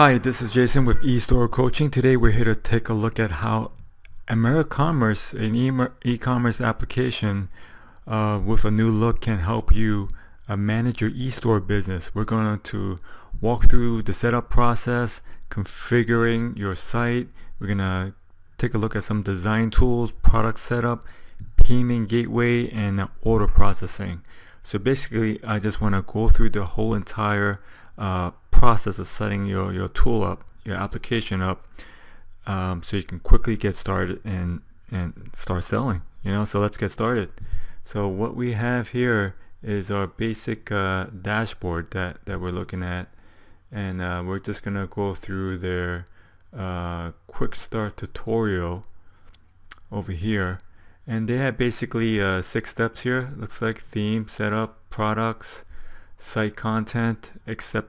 Hi, this is Jason with eStore Coaching. Today we're here to take a look at how AmeriCommerce, an e-commerce application with a new look, can help you manage your eStore business. We're going to walk through the setup process, configuring your site. We're going to take a look at some design tools, product setup, payment gateway, and order processing. So basically, I just want to go through the whole entire process of setting your tool up, your application up, so you can quickly get started and start selling. So let's get started. So what we have here is our basic dashboard that we're looking at, and we're just gonna go through their quick start tutorial over here. And they have basically 6 steps here. Looks like theme, setup, products, site content, accept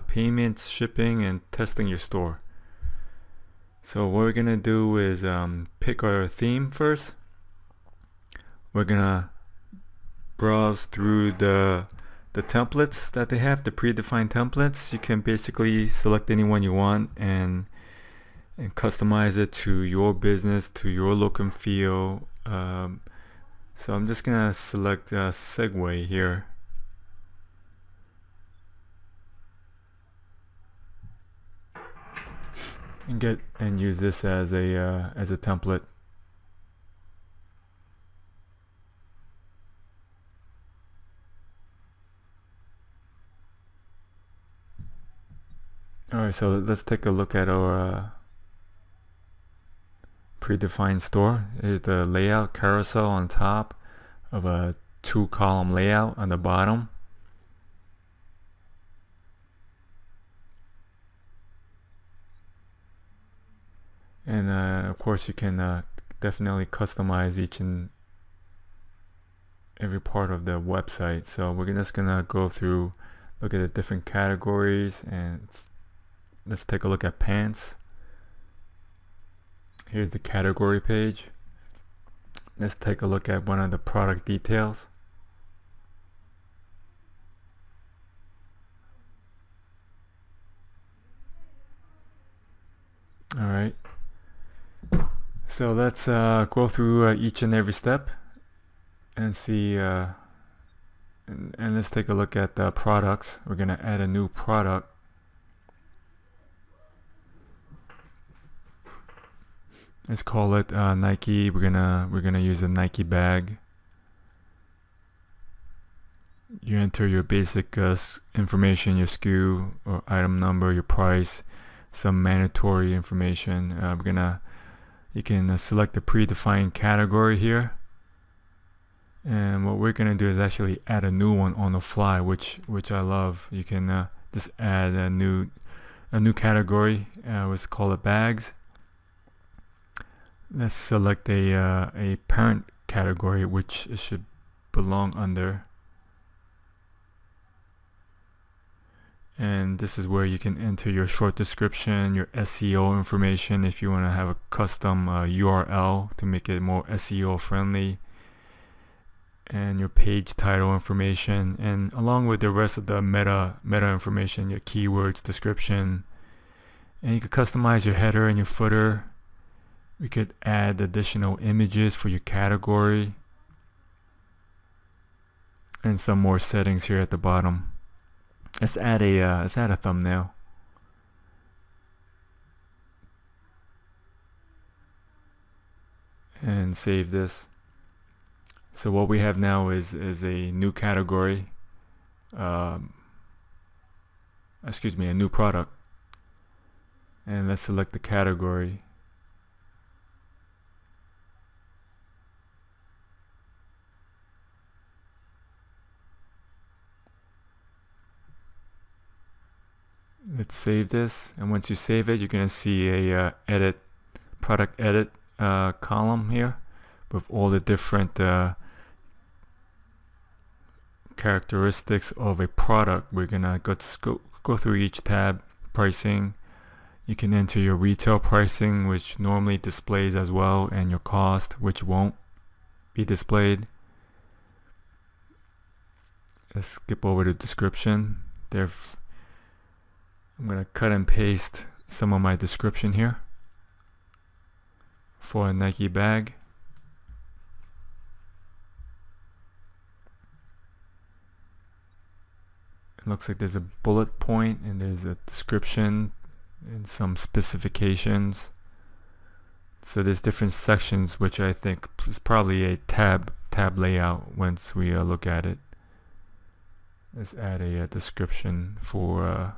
payments, shipping, and testing your store. So what we're gonna do is pick our theme first. We're gonna browse through the templates that they have, the predefined templates. You can basically select any one you want and customize it to your business, to your look and feel. So I'm just gonna select Segway here. And use this as a template. Alright, so let's take a look at our predefined store. Here's the layout: carousel on top of a 2-column layout on the bottom. And of course you can definitely customize each and every part of the website. So we're just gonna go through, look at the different categories, and let's take a look at pants. Here's the category page. Let's take a look at one of the product details. Alright, so let's go through each and every step and see, and let's take a look at the products. We're gonna add a new product. Let's call it Nike. We're gonna use a Nike bag. You enter your basic information, your SKU or item number, your price, some mandatory information. You can select the predefined category here, and what we're gonna do is actually add a new one on the fly, which I love. You can just add a new category. Let's call it bags. Let's select a parent category which it should belong under, and this is where you can enter your short description, your SEO information if you want to have a custom URL to make it more SEO friendly, and your page title information, and along with the rest of the meta information, your keywords, description. And you can customize your header and your footer. We could add additional images for your category, and some more settings here at the bottom. Let's add a thumbnail. And save this. So what we have now is a new category, excuse me, a new product. And let's select the category. Let's save this, and once you save it, you're going to see a product edit column here with all the different characteristics of a product. We're going to go through each tab. Pricing. You can enter your retail pricing, which normally displays as well, and your cost, which won't be displayed. Let's skip over the description. I'm going to cut and paste some of my description here for a Nike bag. It looks like there's a bullet point and there's a description and some specifications. So there's different sections, which I think is probably a tab layout once we look at it. Let's add a description for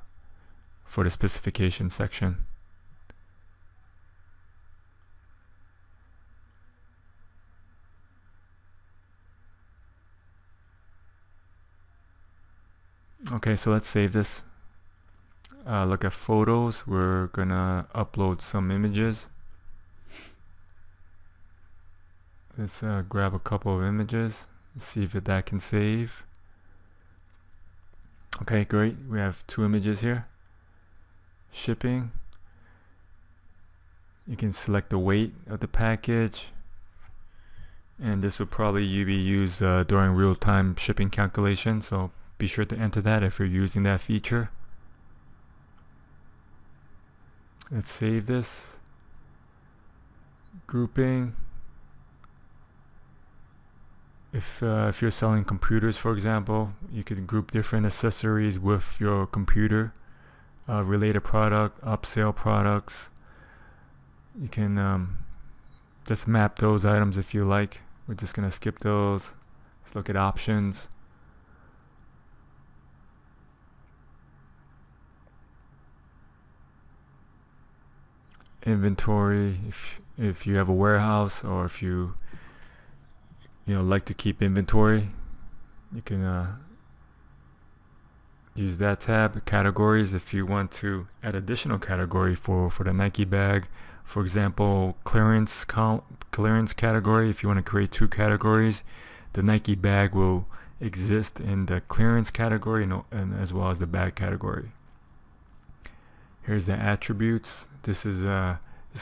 the specification section. Okay, so let's save this. Look at photos. We're gonna upload some images. Let's grab a couple of images, see if that can save. Okay, great. We have 2 images here. Shipping. You can select the weight of the package, and this will probably be used during real-time shipping calculation, so be sure to enter that if you're using that feature. Let's save this. Grouping. If you're selling computers, for example, you could group different accessories with your computer. Related product, upsell products. You can just map those items if you like. We're just going to skip those. Let's look at options. Inventory, if you have a warehouse, or if you like to keep inventory, you can use that tab. Categories, if you want to add additional category for the Nike bag, for example, clearance category. If you want to create 2 categories, the Nike bag will exist in the clearance category and as well as the bag category. Here's the attributes. This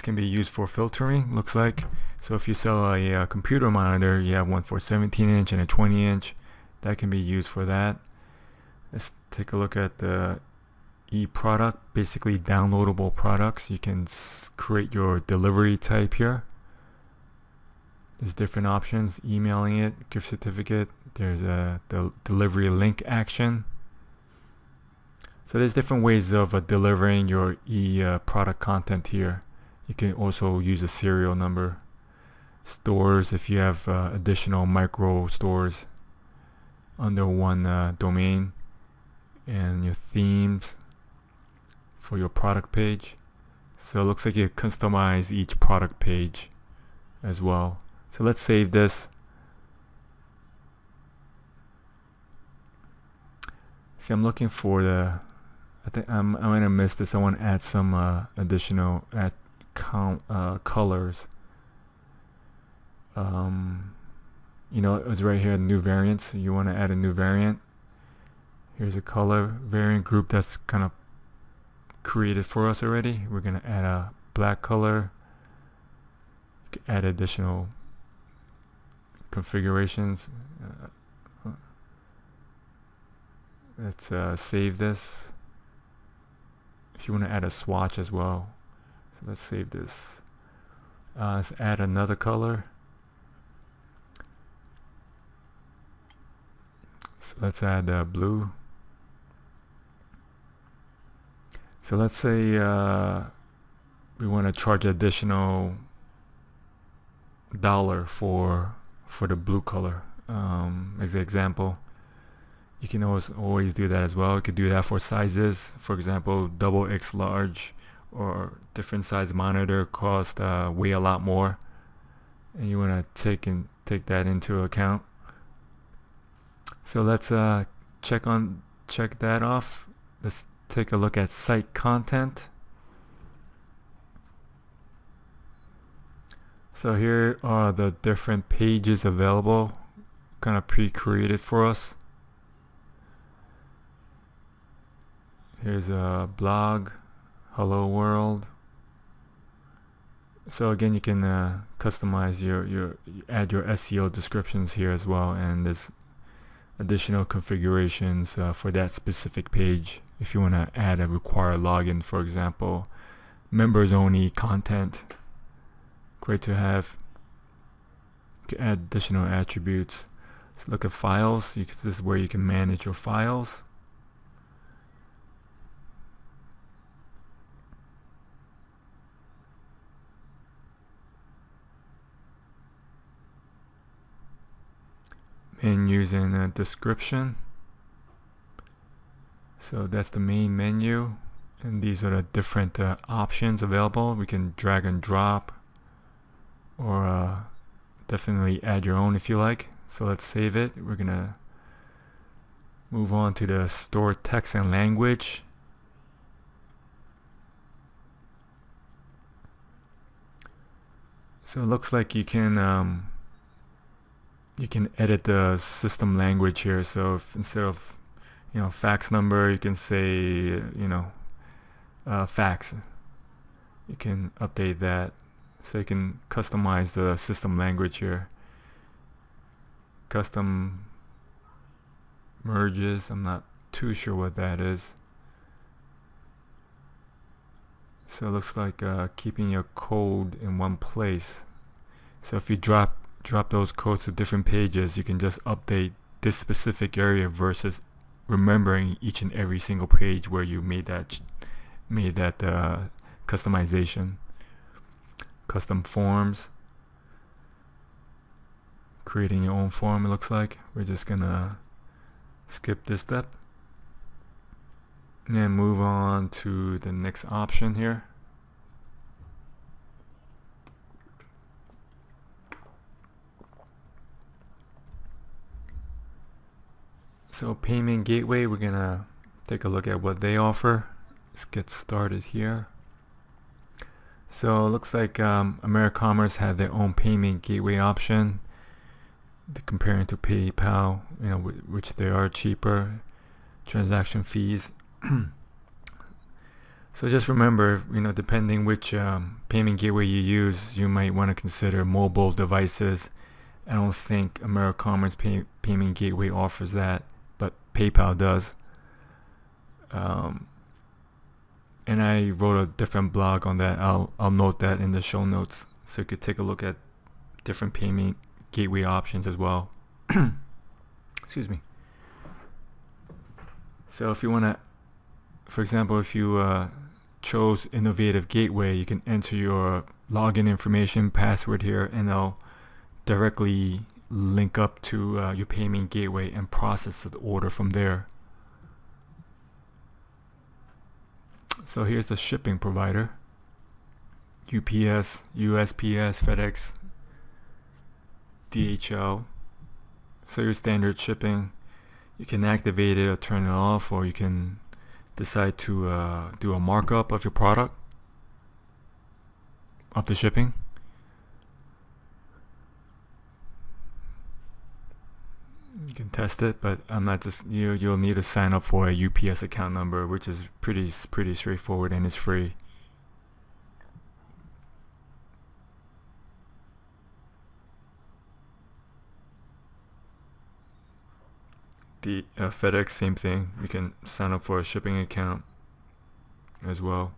can be used for filtering, looks like. So if you sell a computer monitor, you have one for 17-inch and a 20-inch. That can be used for that. Let's take a look at the e-product, basically downloadable products. You can create your delivery type here. There's different options: emailing it, gift certificate. There's the delivery link action. So there's different ways of delivering your product content here. You can also use a serial number. Stores, if you have additional micro stores under one domain, and your themes for your product page. So it looks like you customize each product page as well. So let's save this. See, I'm looking for I think I'm gonna miss this. I want to add some additional colors. It was right here, new variants. You want to add a new variant. Here's a color variant group that's kind of created for us already. We're gonna add a black color. You can add additional configurations. Let's save this. If you want to add a swatch as well, so let's save this. Let's add another color. So let's add blue. So let's say we want to charge additional $1 for the blue color. As an example, you can always do that as well. You could do that for sizes. For example, XX large or different size monitor cost way a lot more, and you want to take that into account. So let's check that off. Let's take a look at site content. So here are the different pages available, kind of pre-created for us. Here's a blog, hello world. So again, you can customize you add your SEO descriptions here as well, and there's additional configurations for that specific page. If you want to add a required login, for example, members only content, great to have. You can add additional attributes. Let's look at files. This is where you can manage your files. Menus and a description. So that's the main menu, and these are the different options available. We can drag and drop, or definitely add your own if you like. So let's save it. We're gonna move on to the store text and language. So it looks like you can edit the system language here. So if instead of fax number, you can say fax. You can update that, so you can customize the system language here. Custom merges, I'm not too sure what that is. So it looks like keeping your code in one place. So if you drop those codes to different pages, you can just update this specific area versus remembering each and every single page where you made that customization. Custom forms, creating your own form. It looks like we're just gonna skip this step and move on to the next option here. So payment gateway, we're gonna take a look at what they offer. Let's get started here. So it looks like AmeriCommerce had their own payment gateway option. Comparing to PayPal, which they are cheaper transaction fees. So just remember, depending which payment gateway you use, you might want to consider mobile devices. I don't think AmeriCommerce payment gateway offers that, but PayPal does. And I wrote a different blog on that. I'll note that in the show notes, so you could take a look at different payment gateway options as well. Excuse me. So if you want to, for example, if you chose Innovative Gateway, you can enter your login information, password here, and they'll directly link up to your payment gateway and process the order from there. So here's the shipping provider: UPS, USPS, FedEx, DHL. So your standard shipping, you can activate it or turn it off, or you can decide to do a markup of your product, of the shipping. You can test it, but I'm not just you'll need to sign up for a UPS account number, which is pretty straightforward, and it's free. The FedEx, same thing. You can sign up for a shipping account as well.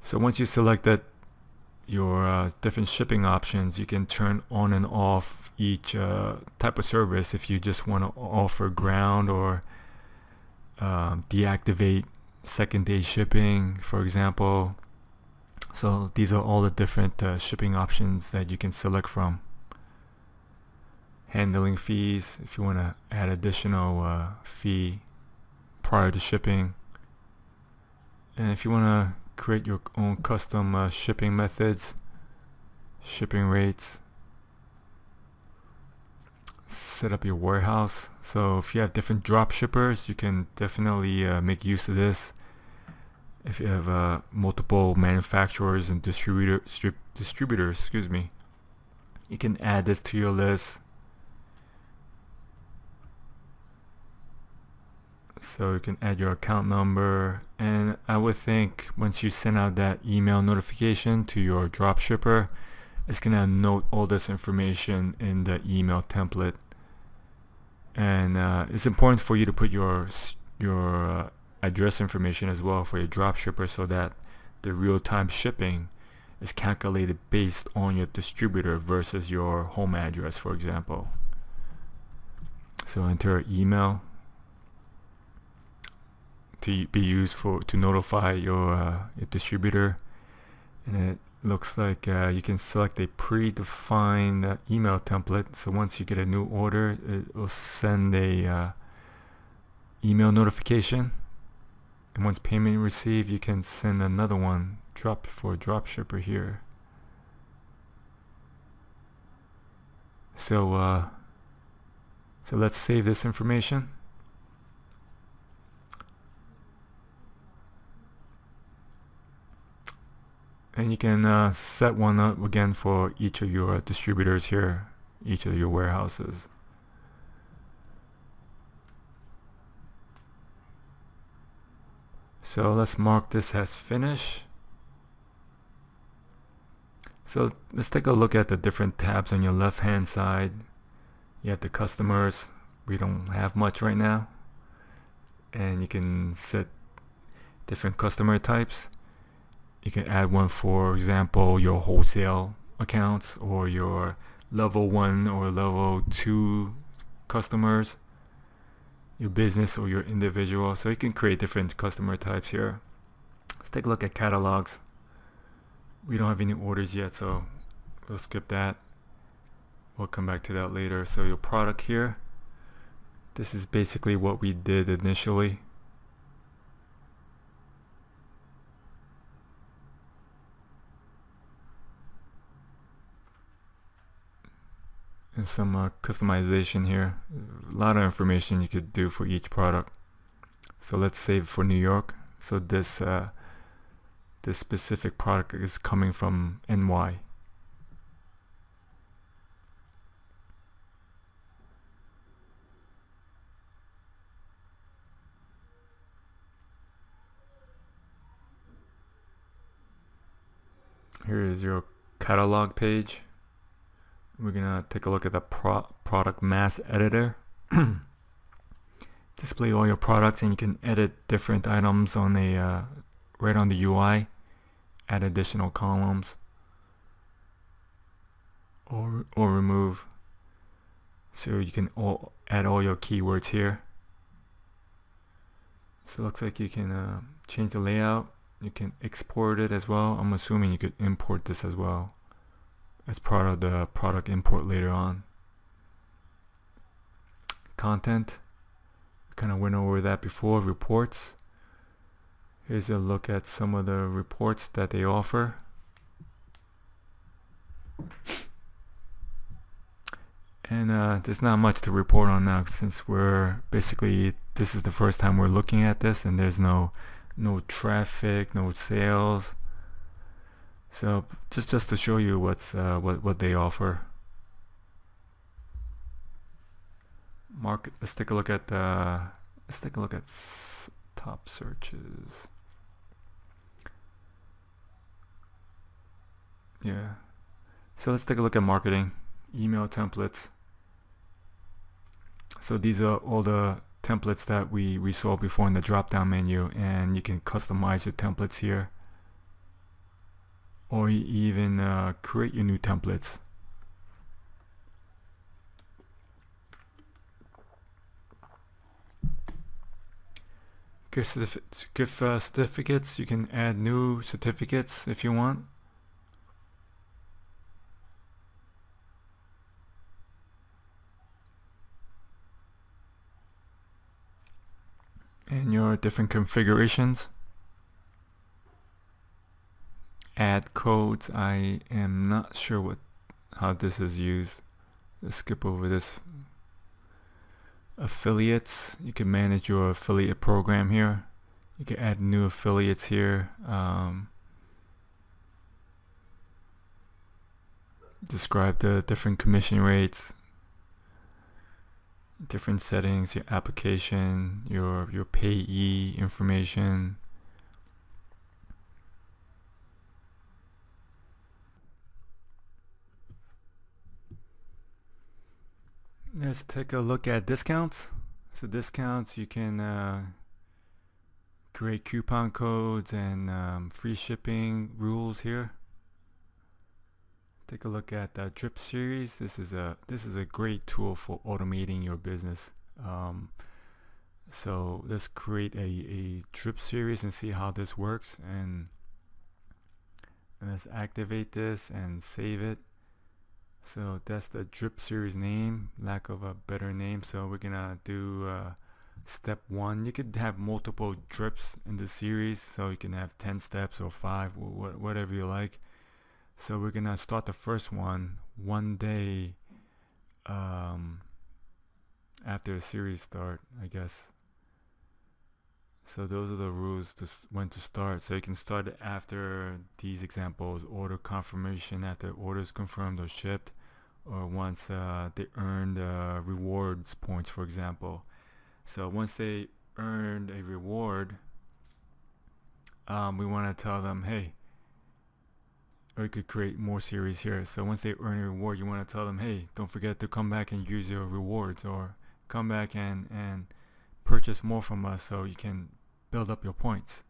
So once you select that your different shipping options, you can turn on and off each type of service. If you just want to offer ground, or deactivate second day shipping, for example. So these are all the different shipping options that you can select from. Handling fees, if you want to add additional fee prior to shipping. And if you want to create your own custom shipping methods, shipping rates, set up your warehouse. So if you have different drop shippers, you can definitely make use of this. If you have multiple manufacturers and distributors, excuse me, you can add this to your list. So you can add your account number, and I would think once you send out that email notification to your drop shipper, it's gonna note all this information in the email template. And it's important for you to put your address information as well for your dropshipper, so that the real-time shipping is calculated based on your distributor versus your home address, for example. So enter email to be used to notify your distributor, and it looks like you can select a predefined email template. So once you get a new order, it will send a email notification, and once payment received, you can send another one for dropshipper here. So let's save this information. And you can set one up again for each of your distributors here, each of your warehouses. So let's mark this as finished. So let's take a look at the different tabs on your left hand side. You have the customers. We don't have much right now. And you can set different customer types. You can add one, for example, your wholesale accounts or your level 1 or level 2 customers, your business or your individual. So you can create different customer types here. Let's take a look at catalogs. We don't have any orders yet, so we'll skip that. We'll come back to that later. So your product here, this is basically what we did initially. And some customization here. A lot of information you could do for each product. So let's save for New York. So this specific product is coming from NY. Here is your catalog page. We're gonna take a look at the product mass editor. Display all your products, and you can edit different items on a right on the UI. Add additional columns or remove. So you can add all your keywords here. So it looks like you can change the layout. You can export it as well. I'm assuming you could import this as well as part of the product import later on. Content, we kind of went over that before. Reports, here's a look at some of the reports that they offer. And there's not much to report on now, since this is the first time we're looking at this, and there's no traffic, no sales. So just to show you what they offer. Let's take a look at top searches. Yeah. So let's take a look at marketing, email templates. So these are all the templates that we saw before in the drop-down menu, and you can customize your templates here, or even create your new templates. Gift certificates, you can add new certificates if you want. And your different configurations. Add codes. I am not sure how this is used. Let's skip over this. Affiliates, you can manage your affiliate program here. You can add new affiliates here. Describe the different commission rates, different settings, your application, your payee information. Let's take a look at discounts. So discounts, you can create coupon codes and free shipping rules here. Take a look at the drip series. This is a great tool for automating your business. So let's create a drip series and see how this works, and let's activate this and save it. So that's the drip series name, lack of a better name. So we're gonna do step 1. You could have multiple drips in the series, so you can have 10 steps or 5, or whatever you like. So we're gonna start the first one day after the series start, I guess. So those are the rules to when to start. So you can start it after these examples: order confirmation, after order is confirmed or shipped, or once they earned rewards points, for example. So once they earned a reward, we want to tell them, hey, or you could create more series here. So once they earn a reward, you want to tell them, hey, don't forget to come back and use your rewards, or come back and purchase more from us so you can build up your points.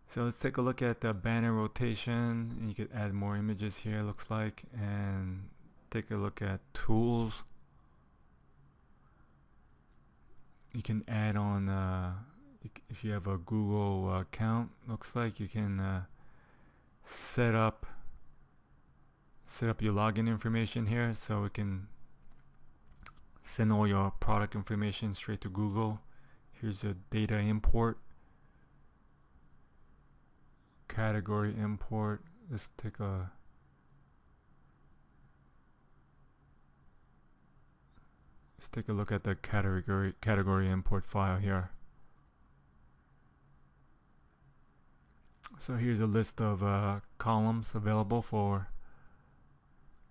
So let's take a look at the banner rotation. You could add more images here, looks like, and take a look at tools. You can add on if you have a Google account, looks like you can set up your login information here, so we can send all your product information straight to Google. Here's a data import, category import. Let's take a look at the category import file here. So here's a list of columns available for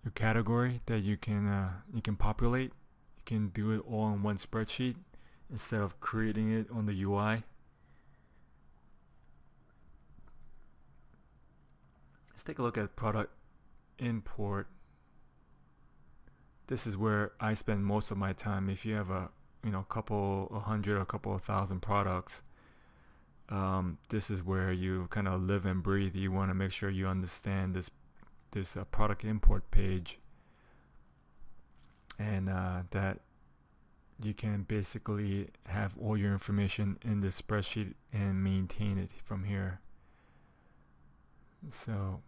your category that you can populate. You can do it all in one spreadsheet instead of creating it on the UI. Let's take a look at product import. This is where I spend most of my time. If you have a couple 100 or a couple of thousand products, this is where you kind of live and breathe. You want to make sure you understand this product import page, and that you can basically have all your information in this spreadsheet and maintain it from here. So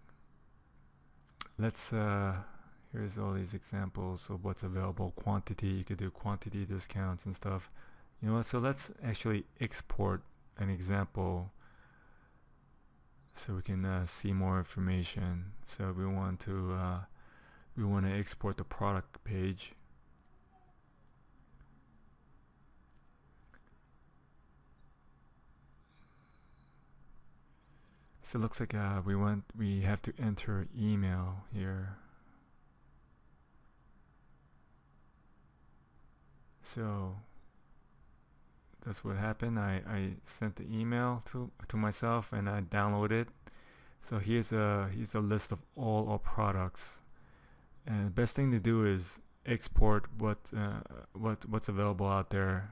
let's here's all these examples of what's available. Quantity, you could do quantity discounts and stuff. You know what, so let's actually export an example so we can see more information. So we want to export the product page. So it looks like we have to enter email here. So that's what happened. I sent the email to myself and I downloaded it. So here's a list of all our products. And the best thing to do is export what's available out there,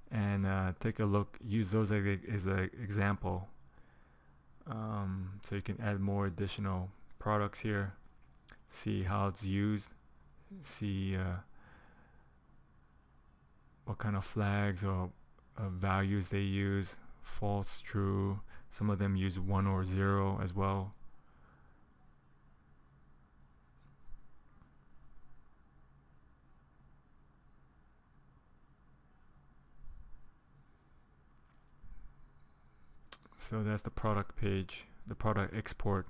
and take a look. Use those as an example. So you can add more additional products here. See how it's used. See what kind of flags or values they use. False, true. Some of them use 1 or 0 as well. So that's the product page, the product export.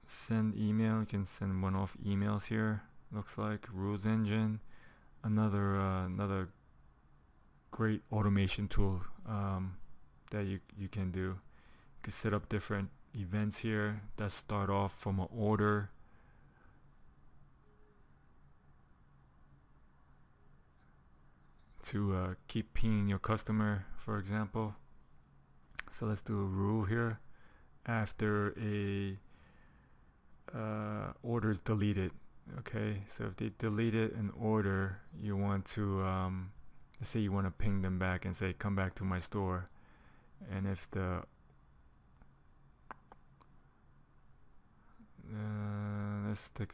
Send email, you can send one-off emails here. Looks like Rules Engine, another great automation tool that you can do. You can set up different events here that start off from an order. To keep pinging your customer, for example. So let's do a rule here. After a order is deleted, Okay, so if they deleted an order, you want to, let's say you want to ping them back and say, come back to my store. And if let's take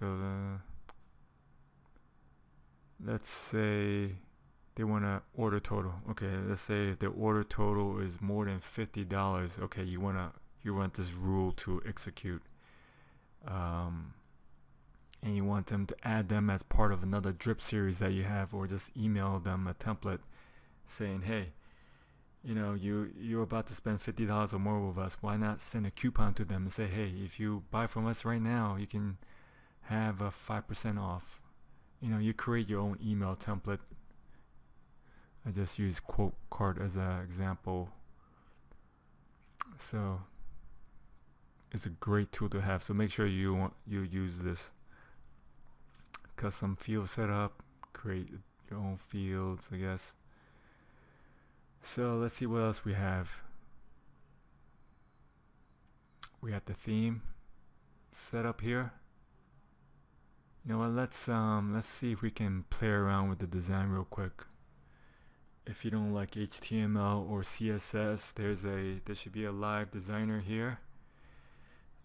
let's say they want to order total. Okay, let's say if the order total is more than $50. Okay, you want this rule to execute. And you want them to add them as part of another drip series that you have, or just email them a template saying, hey, you're about to spend $50 or more with us. Why not send a coupon to them and say, hey, if you buy from us right now, you can have a 5% off. You create your own email template. I just use quote card as an example. So it's a great tool to have. So make sure you use this. Custom field setup, create your own fields, I guess. So let's see what else we have. We have the theme set up here. You know what? Let's see if we can play around with the design real quick. If you don't like HTML or CSS, there should be a live designer here.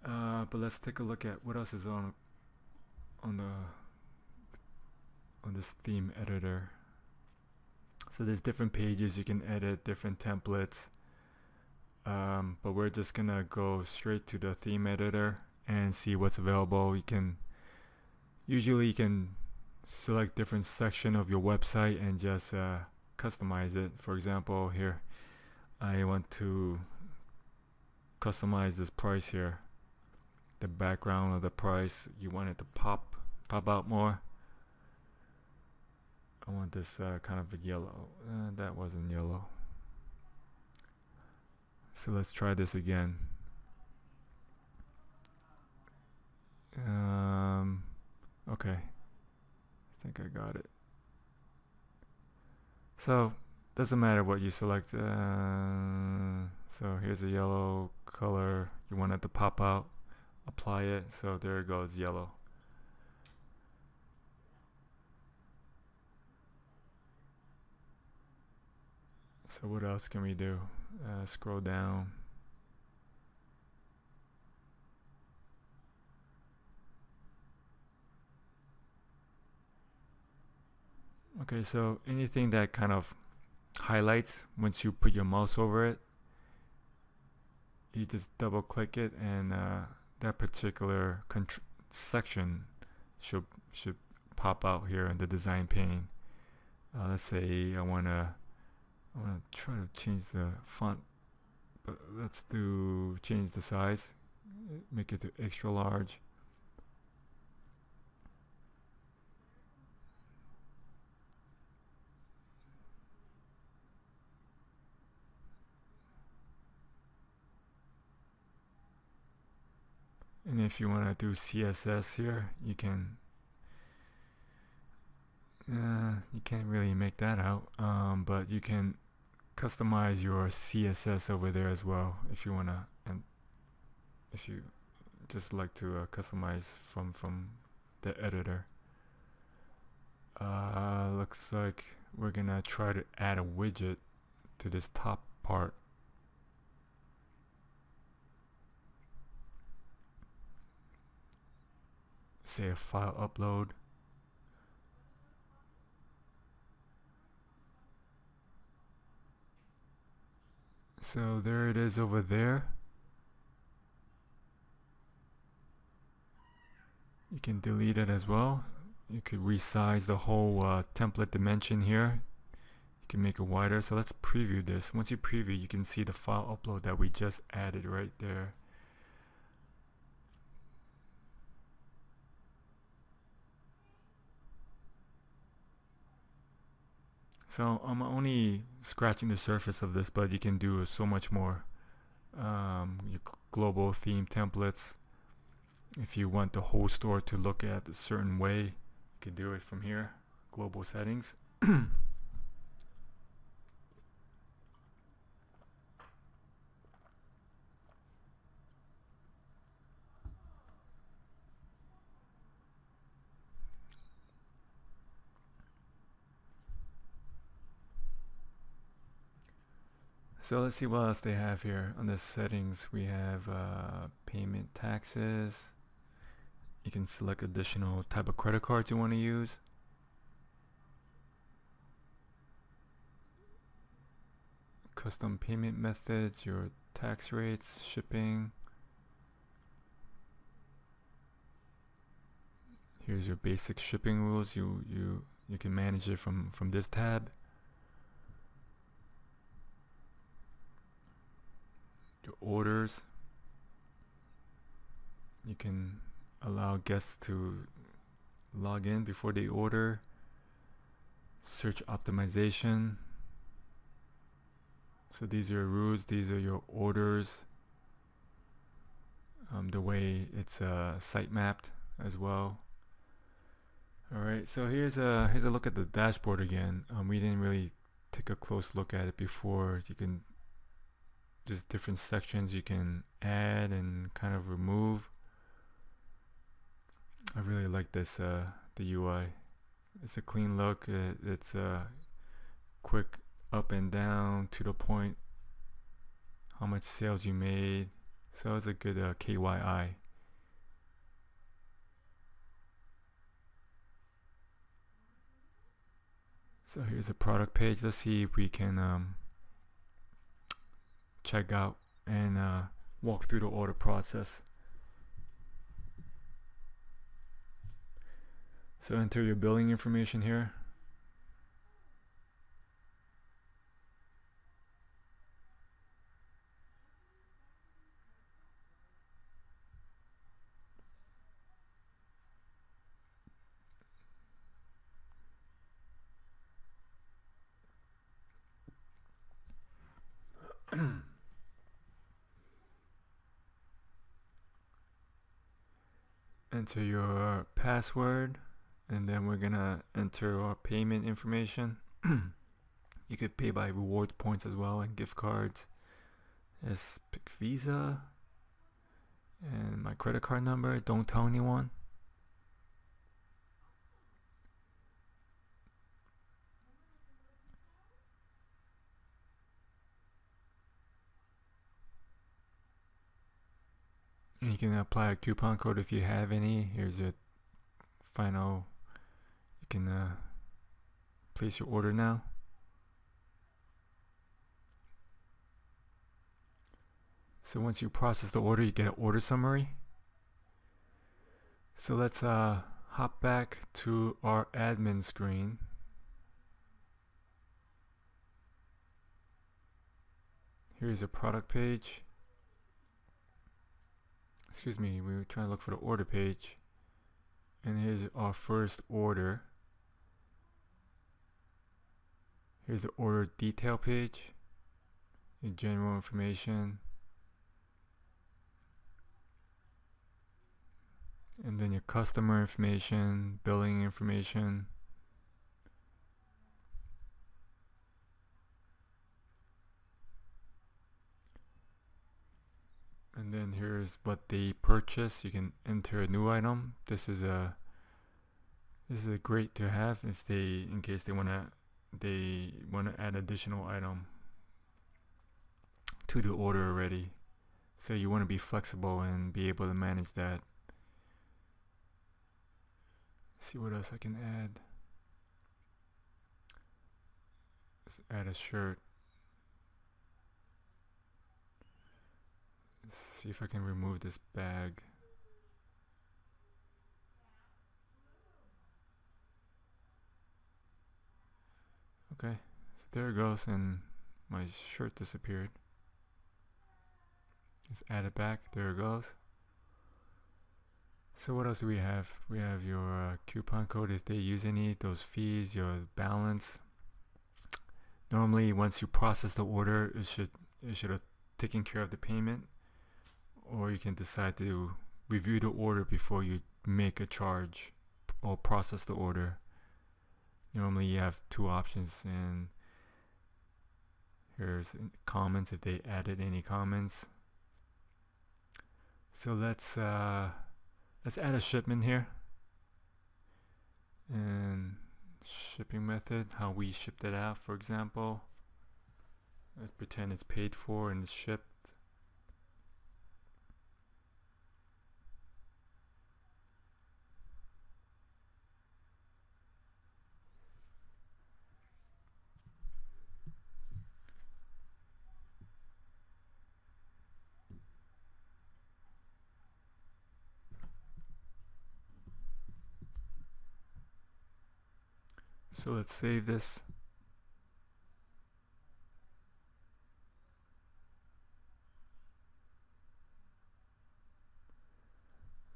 But let's take a look at what else is on this theme editor. So there's different pages you can edit, different templates. But we're just gonna go straight to the theme editor and see what's available. Usually you can select different section of your website and just customize it. For example, here I want to customize this price here. The background of the price, you want it to pop out more. I want this kind of a yellow. That wasn't yellow. So let's try this again. Okay. I think I got it. So doesn't matter what you select. So here's a yellow color. You want it to pop out. Apply it. So there it goes, yellow. So what else can we do? Scroll down. Okay, so anything that kind of highlights, once you put your mouse over it, you just double click it, and that particular section should pop out here in the design pane. Let's say I wanna try to change the font, but let's change the size, make it to extra large. And if you want to do CSS here, you can. You can't really make that out, but you can customize your CSS over there as well if you wanna, and if you just like to customize from the editor. Looks like we're gonna try to add a widget to this top part. Say a file upload. So there it is over there. You can delete it as well. You could resize the whole template dimension here. You can make it wider. So let's preview this. Once you preview, you can see the file upload that we just added right there. So I'm only scratching the surface of this, but you can do so much more. Your global theme templates. If you want the whole store to look at a certain way, you can do it from here. Global settings. So let's see what else they have here. On the settings, we have payment taxes. You can select additional type of credit cards you want to use. Custom payment methods, your tax rates, shipping. Here's your basic shipping rules. You can manage it from this tab. Your orders. You can allow guests to log in before they order. Search optimization. So these are your rules, these are your orders. The way it's site mapped as well. Alright, so here's a look at the dashboard again. We didn't really take a close look at it before. You can just different sections you can add and kind of remove. I really like this the UI. It's a clean look. It's quick up and down, to the point, how much sales you made. So it's a good KYI. So here's a product page. Let's see if we can check out and walk through the order process. So enter your billing information here. Enter your password, and then we're gonna enter our payment information. You could pay by rewards points as well and gift cards. Let's pick Visa and my credit card number. Don't tell anyone. And you can apply a coupon code if you have any. Here's a final. You can place your order now. So once you process the order, you get an order summary. So let's hop back to our admin screen. Here's a product page. Excuse me, we were trying to look for the order page. And here's our first order. Here's the order detail page. Your general information. And then your customer information, billing information. And then here's what they purchase. You can enter a new item. This is a great to have if they, in case they wanna add additional item to the order already. So you want to be flexible and be able to manage that. See what else I can add. Let's add a shirt. Let's see if I can remove this bag. Okay, so there it goes, and my shirt disappeared. Let's add it back. There it goes. So what else do we have? We have your coupon code if they use any, those fees, your balance. Normally once you process the order, it should have taken care of the payment, or you can decide to review the order before you make a charge or process the order. Normally you have two options, and here's comments if they added any comments. So let's add a shipment here, and shipping method, how we shipped it out, for example. Let's pretend it's paid for and it's shipped. So let's save this.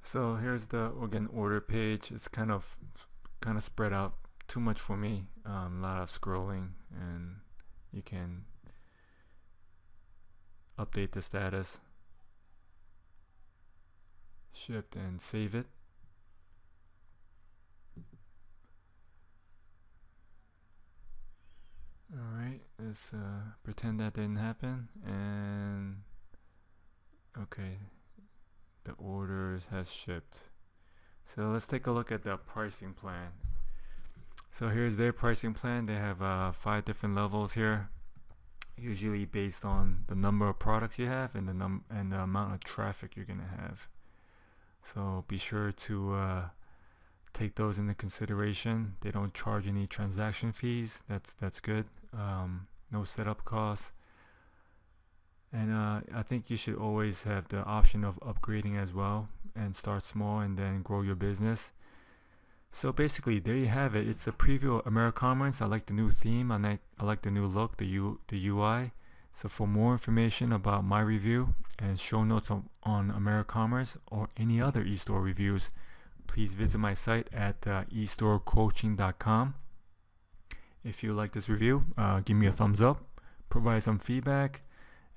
So here's the again order page. It's kind of spread out too much for me. A lot of scrolling, and you can update the status, shipped, and save it. Alright, let's pretend that didn't happen, and okay, the orders has shipped. So let's take a look at the pricing plan. So here's their pricing plan. They have 5 different levels here, usually based on the number of products you have and the amount of traffic you're gonna have. So be sure to take those into consideration. They don't charge any transaction fees. That's good. No setup costs. And I think you should always have the option of upgrading as well, and start small and then grow your business. So basically, there you have it. It's a preview of AmeriCommerce. I like the new theme. I like the new look, the UI. So for more information about my review and show notes on AmeriCommerce or any other eStore reviews, please visit my site at eStoreCoaching.com. If you like this review, give me a thumbs up, provide some feedback.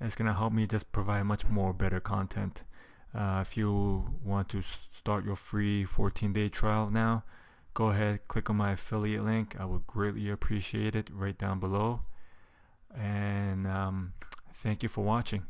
It's going to help me just provide much more better content. If you want to start your free 14-day trial now, go ahead, click on my affiliate link. I would greatly appreciate it right down below. And thank you for watching.